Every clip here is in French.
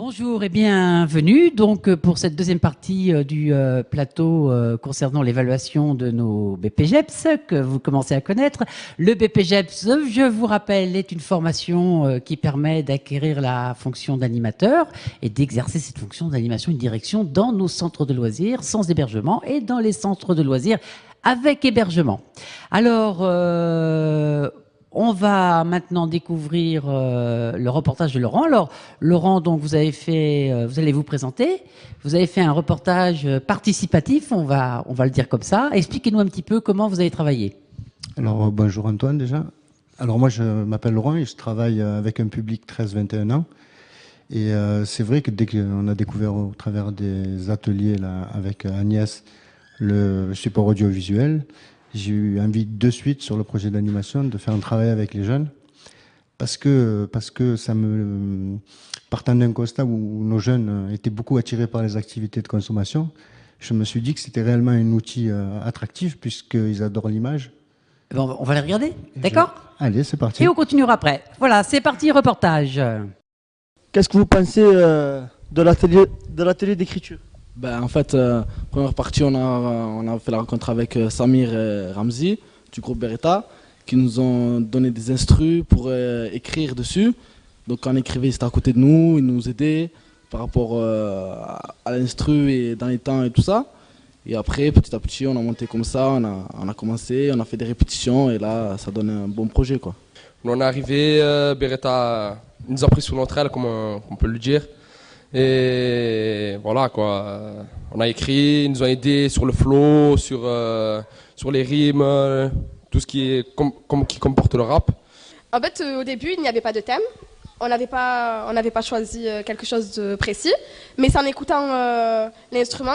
Bonjour et bienvenue donc pour cette deuxième partie du plateau concernant l'évaluation de nos BPGEPS que vous commencez à connaître. Le BPGEPS, je vous rappelle, est une formation qui permet d'acquérir la fonction d'animateur et d'exercer cette fonction d'animation et de direction dans nos centres de loisirs sans hébergement et dans les centres de loisirs avec hébergement. Alors, on va maintenant découvrir le reportage de Laurent. Alors, Laurent, donc vous allez vous présenter. Vous avez fait un reportage participatif, on va le dire comme ça. Expliquez-nous un petit peu comment vous avez travaillé. Alors, bonjour Antoine déjà. Alors moi, je m'appelle Laurent et je travaille avec un public 13-21 ans. Et c'est vrai que dès qu'on a découvert au travers des ateliers là, avec Agnès le support audiovisuel, j'ai eu envie de suite sur le projet d'animation de faire un travail avec les jeunes parce que ça me partant d'un constat où nos jeunes étaient beaucoup attirés par les activités de consommation, je me suis dit que c'était réellement un outil attractif puisqu'ils adorent l'image. Bon, on va les regarder, d'accord ? Allez, c'est parti. Et on continuera après. Voilà, c'est parti, reportage. Qu'est-ce que vous pensez de l'atelier d'écriture? En fait, première partie, on a fait la rencontre avec Samir et Ramzi du groupe Beretta qui nous ont donné des instrus pour écrire dessus. Donc quand on écrivait, ils étaient à côté de nous, ils nous aidaient par rapport à l'instru et dans les temps et tout ça. Et après, petit à petit, on a monté comme ça, on a commencé, on a fait des répétitions et là, ça donne un bon projet, quoi. On est arrivé, Beretta nous a pris sous notre aile, comme on peut le dire. Et voilà quoi, on a écrit, ils nous ont aidés sur le flow, sur les rimes, tout ce qui comporte le rap. En fait, au début, il n'y avait pas de thème. On n'avait pas choisi quelque chose de précis, mais c'est en écoutant l'instrument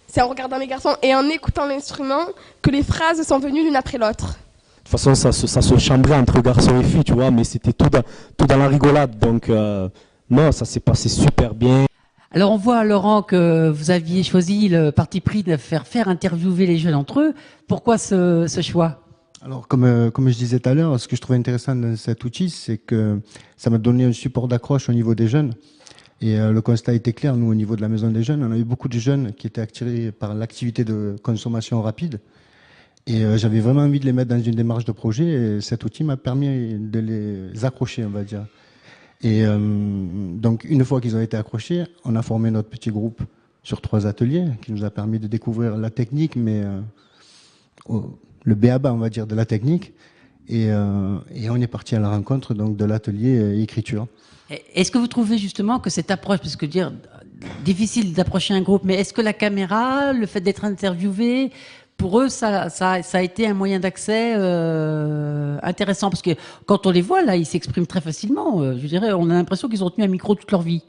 c'est en regardant les garçons et en écoutant l'instrument que les phrases sont venues l'une après l'autre. De toute façon, ça se chambrait entre garçons et filles, tu vois, mais c'était tout dans la rigolade, donc non, ça s'est passé super bien. Alors on voit, Laurent, que vous aviez choisi le parti pris de faire interviewer les jeunes entre eux. Pourquoi ce choix ? Alors, comme je disais tout à l'heure, ce que je trouvais intéressant dans cet outil, c'est que ça m'a donné un support d'accroche au niveau des jeunes. Et le constat était clair, nous, au niveau de la Maison des Jeunes, on a eu beaucoup de jeunes qui étaient attirés par l'activité de consommation rapide. Et j'avais vraiment envie de les mettre dans une démarche de projet. Et cet outil m'a permis de les accrocher, on va dire. Et donc, une fois qu'ils ont été accrochés, on a formé notre petit groupe sur 3 ateliers qui nous a permis de découvrir la technique, mais le b.a.-ba, on va dire, de la technique. Et on est parti à la rencontre donc de l'atelier écriture. Est-ce que vous trouvez justement que cette approche, parce que difficile d'approcher un groupe, mais est-ce que la caméra, le fait d'être interviewé, pour eux, ça a été un moyen d'accès intéressant, parce que quand on les voit, là, ils s'expriment très facilement. Je dirais, on a l'impression qu'ils ont tenu un micro toute leur vie.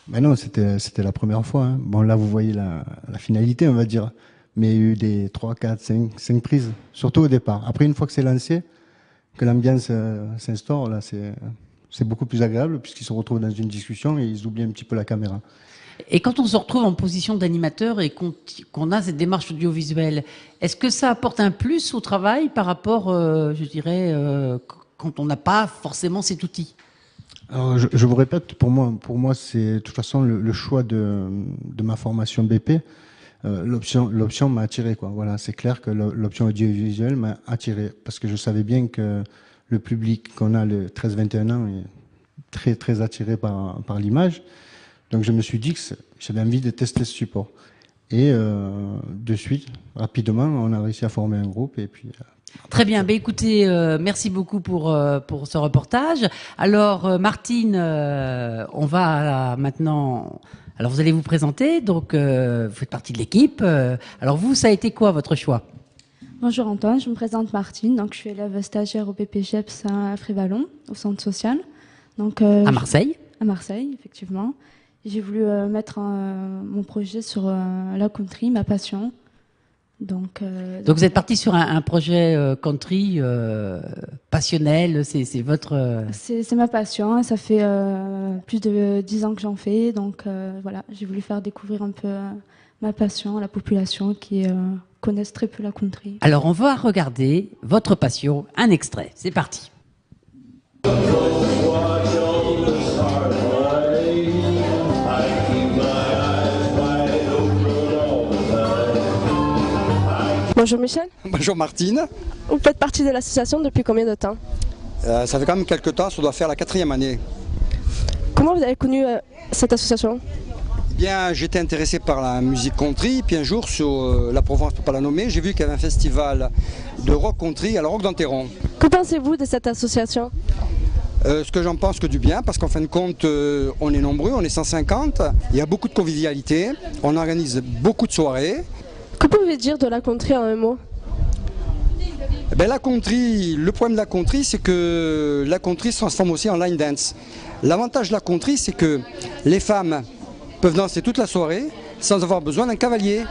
Mais non, c'était la première fois. Hein. Bon, là, vous voyez la finalité, on va dire. Mais il y a eu des 3, 4, 5 prises, surtout au départ. Après, une fois que c'est lancé, que l'ambiance s'instaure, là, c'est beaucoup plus agréable, puisqu'ils se retrouvent dans une discussion et ils oublient un petit peu la caméra. Et quand on se retrouve en position d'animateur et qu'on a cette démarche audiovisuelle, est-ce que ça apporte un plus au travail par rapport, je dirais, quand on n'a pas forcément cet outil ? Alors, je vous répète, pour moi, c'est de toute façon le choix de ma formation BP. L'option m'a attiré, quoi. Voilà, c'est clair que l'option audiovisuelle m'a attiré parce que je savais bien que le public qu'on a, le 13-21 ans, est très très attiré par l'image. Donc je me suis dit que j'avais envie de tester ce support. Et de suite, rapidement, on a réussi à former un groupe. Et puis, très bien. Écoutez, merci beaucoup pour ce reportage. Alors, Martine, on va maintenant... Alors, vous allez vous présenter. Donc, vous faites partie de l'équipe. Alors, vous, ça a été quoi votre choix ? Bonjour Antoine, je me présente Martine. Donc, je suis élève stagiaire au BPGEPS à Frévalon, au centre social. Donc, à Marseille ? À Marseille, effectivement. J'ai voulu mettre mon projet sur la country, ma passion. Donc vous êtes parti sur un projet country passionnel, c'est votre... C'est ma passion, ça fait plus de 10 ans que j'en fais. Donc voilà, j'ai voulu faire découvrir un peu ma passion à la population qui connaissent très peu la country. Alors on va regarder votre passion, un extrait, c'est parti. Bonjour Michel. Bonjour Martine. Vous faites partie de l'association depuis combien de temps? Ça fait quand même quelques temps, ça doit faire la 4e année. Comment vous avez connu cette association? Eh bien, j'étais intéressé par la musique country, puis un jour sur la Provence, je ne peux pas la nommer, j'ai vu qu'il y avait un festival de rock country à la Roque d'Enterron. Que pensez-vous de cette association? Ce que j'en pense que du bien, parce qu'en fin de compte, on est nombreux, on est 150, il y a beaucoup de convivialité, on organise beaucoup de soirées. Que pouvez-vous dire de la country en un mot? Ben, la country, le problème de la country, c'est que la country se transforme aussi en line dance. L'avantage de la country, c'est que les femmes peuvent danser toute la soirée sans avoir besoin d'un cavalier.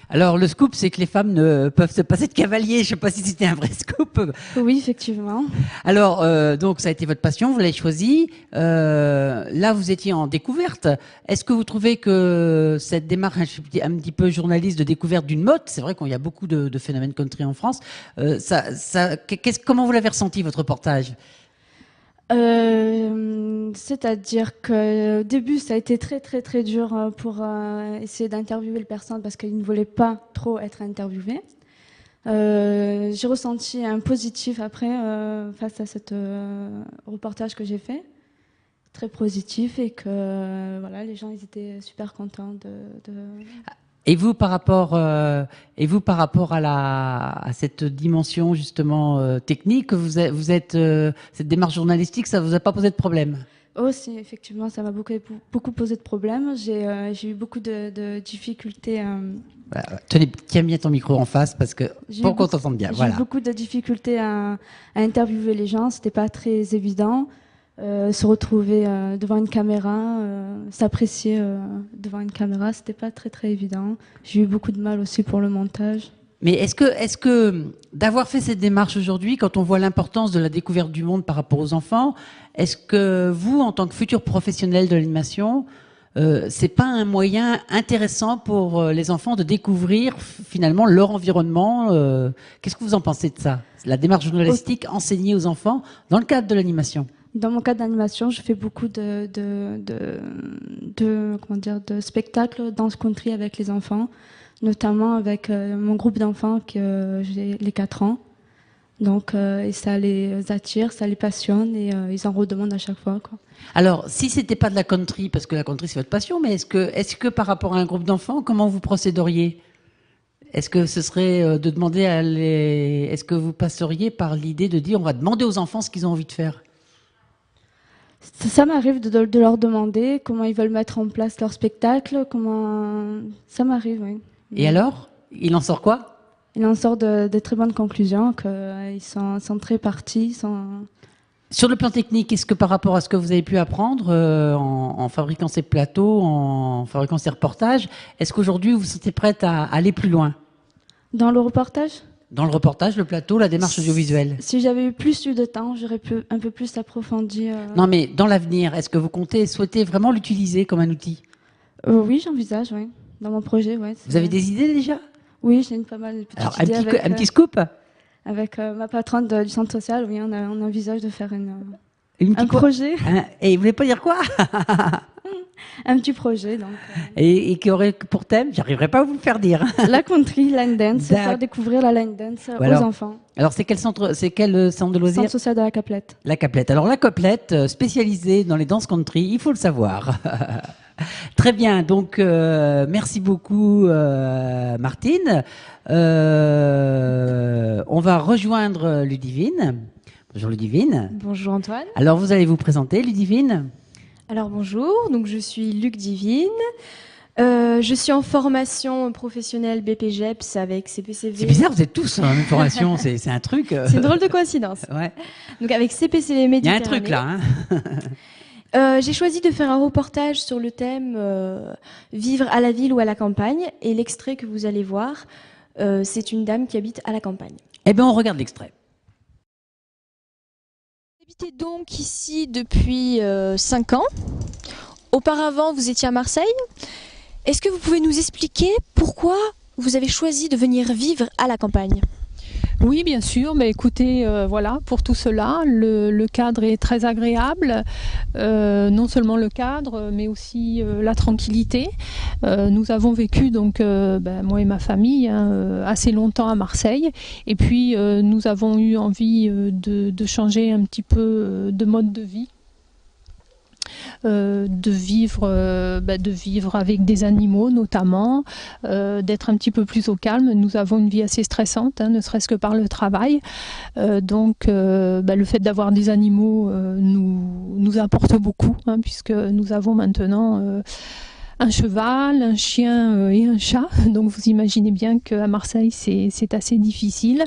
Alors le scoop, c'est que les femmes ne peuvent se passer de cavalier. Je ne sais pas si c'était un vrai scoop. Oui, effectivement. Alors donc ça a été votre passion, vous l'avez choisi. Là, vous étiez en découverte. Est-ce que vous trouvez que cette démarche un petit peu journaliste de découverte d'une mode, c'est vrai qu'il y a beaucoup de phénomènes country en France, comment vous l'avez ressenti votre reportage? C'est-à-dire qu'au début, ça a été très très très dur pour essayer d'interviewer les personnes parce qu'ils ne voulaient pas trop être interviewés. J'ai ressenti un positif après face à ce reportage que j'ai fait, très positif, et que voilà, les gens ils étaient super contents de... Et vous, par rapport à cette dimension justement technique, vous êtes cette démarche journalistique, ça vous a pas posé de problème? Oh si, effectivement, ça m'a beaucoup posé de problèmes. J'ai eu beaucoup de difficultés. Tenez, tiens bien ton micro en face parce que pour qu'on t'entende bien. Voilà. J'ai eu beaucoup de difficultés à interviewer les gens. C'était pas très évident. Se retrouver devant une caméra, s'apprécier devant une caméra, c'était pas très très évident. J'ai eu beaucoup de mal aussi pour le montage. Mais est-ce que d'avoir fait cette démarche aujourd'hui, quand on voit l'importance de la découverte du monde par rapport aux enfants, est-ce que vous, en tant que futur professionnel de l'animation, c'est pas un moyen intéressant pour les enfants de découvrir finalement leur environnement? Qu'est-ce que vous en pensez de ça? La démarche journalistique enseignée aux enfants dans le cadre de l'animation? Dans mon cadre d'animation, je fais beaucoup de spectacles danse country avec les enfants, notamment avec mon groupe d'enfants que j'ai les 4 ans. Donc, et ça les attire, ça les passionne et ils en redemandent à chaque fois, quoi. Alors, si c'était pas de la country, parce que la country c'est votre passion, mais est-ce que par rapport à un groupe d'enfants, comment vous procéderiez? Est-ce que ce serait de demander est-ce que vous passeriez par l'idée de dire on va demander aux enfants ce qu'ils ont envie de faire? Ça m'arrive de leur demander comment ils veulent mettre en place leur spectacle, ça m'arrive, oui. Et alors, il en sort quoi? Il en sort de très bonnes conclusions, qu'ils sont très partis. Sur le plan technique, est-ce que par rapport à ce que vous avez pu apprendre en fabriquant ces plateaux, en fabriquant ces reportages, est-ce qu'aujourd'hui vous vous sentez prête à aller plus loin? Dans le reportage? Dans le reportage, le plateau, la démarche audiovisuelle. Si j'avais eu de temps, j'aurais pu un peu plus approfondir. Non, mais dans l'avenir, est-ce que vous souhaitez vraiment l'utiliser comme un outil? Oui, j'envisage, oui. Dans mon projet, oui. Vous avez des idées déjà? Oui, j'ai pas mal de petites idées. Alors, un petit scoop? Avec ma patronne du centre social, oui, on envisage de faire un projet. Et vous voulez pas dire quoi? Un petit projet, donc. Et qui aurait pour thème, j'arriverai pas à vous le faire dire. La country, line dance, faire découvrir la line dance aux enfants. Alors, c'est quel centre de loisirs? Centre social de la Caplette. La Caplette. Alors, la Caplette, spécialisée dans les danses country, il faut le savoir. Très bien, donc merci beaucoup Martine. On va rejoindre Ludivine. Bonjour Ludivine. Bonjour Antoine. Alors vous allez vous présenter Ludivine? Alors bonjour, donc je suis Ludivine. Je suis en formation professionnelle BPGEPS avec CPCV. C'est bizarre, vous êtes tous en même formation, c'est un truc. C'est une drôle de coïncidence. Ouais. Donc avec CPCV Méditerranée. Il y a un truc là. J'ai choisi de faire un reportage sur le thème vivre à la ville ou à la campagne. Et l'extrait que vous allez voir, c'est une dame qui habite à la campagne. Eh bien, on regarde l'extrait. Vous habitez donc ici depuis 5 ans. Auparavant, vous étiez à Marseille. Est-ce que vous pouvez nous expliquer pourquoi vous avez choisi de venir vivre à la campagne ? Oui, bien sûr. Mais écoutez, voilà, pour tout cela, le cadre est très agréable. Non seulement le cadre, mais aussi la tranquillité. Nous avons vécu, donc, moi et ma famille, hein, assez longtemps à Marseille. Et puis, nous avons eu envie de changer un petit peu de mode de vie. De vivre avec des animaux notamment, d'être un petit peu plus au calme. Nous avons une vie assez stressante, hein, ne serait-ce que par le travail. Donc le fait d'avoir des animaux nous apporte beaucoup, hein, puisque nous avons maintenant un cheval, un chien et un chat. Donc vous imaginez bien qu'à Marseille, c'est assez difficile.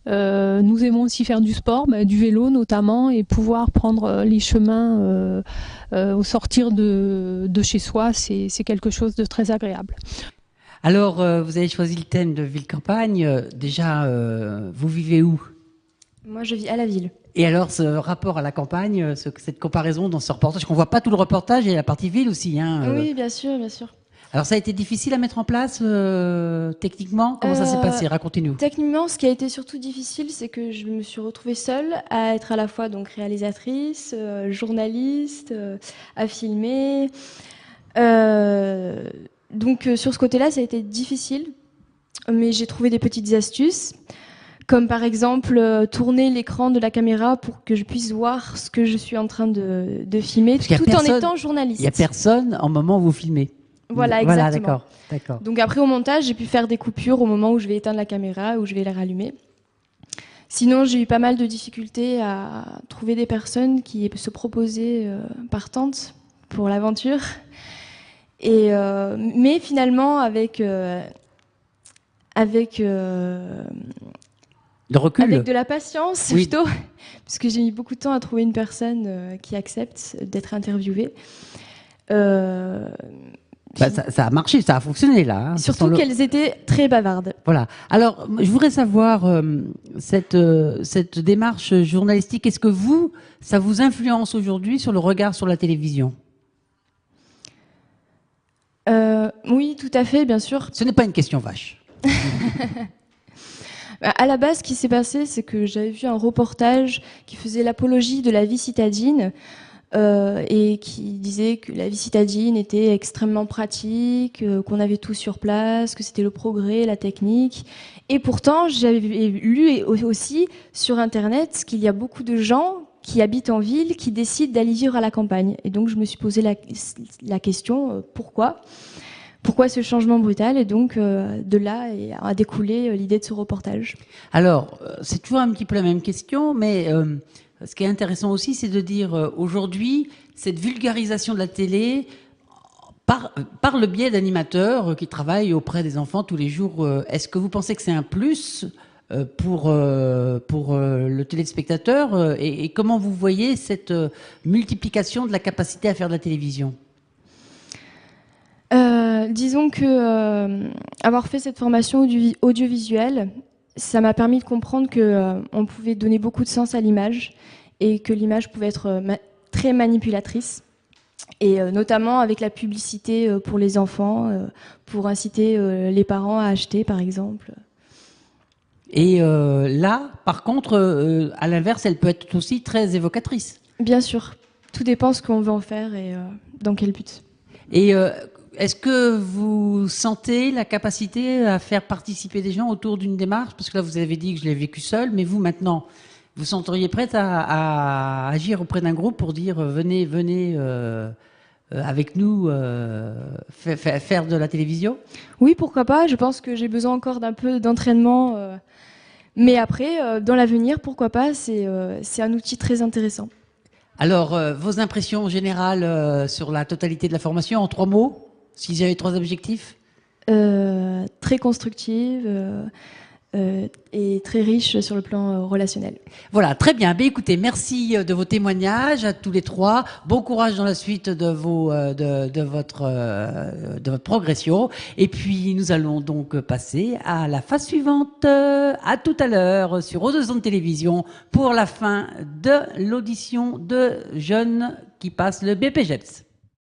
Nous aimons aussi faire du sport, du vélo notamment, et pouvoir prendre les chemins au sortir de chez soi, c'est quelque chose de très agréable. Alors, vous avez choisi le thème de ville-campagne. Déjà, vous vivez où? Moi, je vis à la ville. Et alors, ce rapport à la campagne, cette comparaison dans ce reportage, qu'on voit pas tout le reportage, et la partie ville aussi. Hein, Oui, bien sûr, bien sûr. Alors, ça a été difficile à mettre en place techniquement? Comment ça s'est passé? Racontez-nous. Techniquement, ce qui a été surtout difficile, c'est que je me suis retrouvée seule à être à la fois donc réalisatrice, journaliste, à filmer. Donc, sur ce côté-là, ça a été difficile, mais j'ai trouvé des petites astuces. Comme par exemple tourner l'écran de la caméra pour que je puisse voir ce que je suis en train de filmer, tout en étant journaliste. Il n'y a personne au moment où vous filmez. Voilà, exactement. Voilà, d'accord. Donc après, au montage, j'ai pu faire des coupures au moment où je vais éteindre la caméra, où je vais la rallumer. Sinon, j'ai eu pas mal de difficultés à trouver des personnes qui se proposaient partantes pour l'aventure. Mais finalement, avec de recul. Avec de la patience, oui. Plutôt, parce que j'ai mis beaucoup de temps à trouver une personne qui accepte d'être interviewée. Ça a marché, ça a fonctionné là. Hein, surtout qu'elles étaient très bavardes. Voilà. Alors, je voudrais savoir, cette démarche journalistique, est-ce que ça vous influence aujourd'hui sur le regard sur la télévision? Oui, tout à fait, bien sûr. Ce n'est pas une question vache. À la base, ce qui s'est passé, c'est que j'avais vu un reportage qui faisait l'apologie de la vie citadine et qui disait que la vie citadine était extrêmement pratique, qu'on avait tout sur place, que c'était le progrès, la technique. Et pourtant, j'avais lu aussi sur Internet qu'il y a beaucoup de gens qui habitent en ville qui décident d'aller vivre à la campagne. Et donc, je me suis posé la question, pourquoi ce changement brutal? Et donc, de là a découlé l'idée de ce reportage. Alors, c'est toujours un petit peu la même question, mais ce qui est intéressant aussi, c'est de dire aujourd'hui, cette vulgarisation de la télé, par le biais d'animateurs qui travaillent auprès des enfants tous les jours, est-ce que vous pensez que c'est un plus pour le téléspectateur et comment vous voyez cette multiplication de la capacité à faire de la télévision? Disons que avoir fait cette formation audiovisuelle, ça m'a permis de comprendre qu'on pouvait donner beaucoup de sens à l'image et que l'image pouvait être très manipulatrice. Et notamment avec la publicité pour les enfants, pour inciter les parents à acheter, par exemple. Et là, par contre, à l'inverse, elle peut être aussi très évocatrice. Bien sûr. Tout dépend ce qu'on veut en faire et dans quel but. Et est-ce que vous sentez la capacité à faire participer des gens autour d'une démarche? Parce que là, vous avez dit que je l'ai vécu seul, mais vous, maintenant, vous senteriez prête à agir auprès d'un groupe pour dire venez avec nous faire de la télévision? Oui, pourquoi pas. Je pense que j'ai besoin encore d'un peu d'entraînement. Mais après, dans l'avenir, pourquoi pas, c'est un outil très intéressant. Alors, vos impressions générales sur la totalité de la formation, en 3 mots, si j'avais 3 objectifs? Très constructive et très riche sur le plan relationnel. Voilà, très bien. Ben, écoutez, merci de vos témoignages à tous les 3. Bon courage dans la suite de votre progression. Et puis, nous allons donc passer à la phase suivante. À tout à l'heure sur O2 Télévision pour la fin de l'audition de jeunes qui passent le BPGEPS.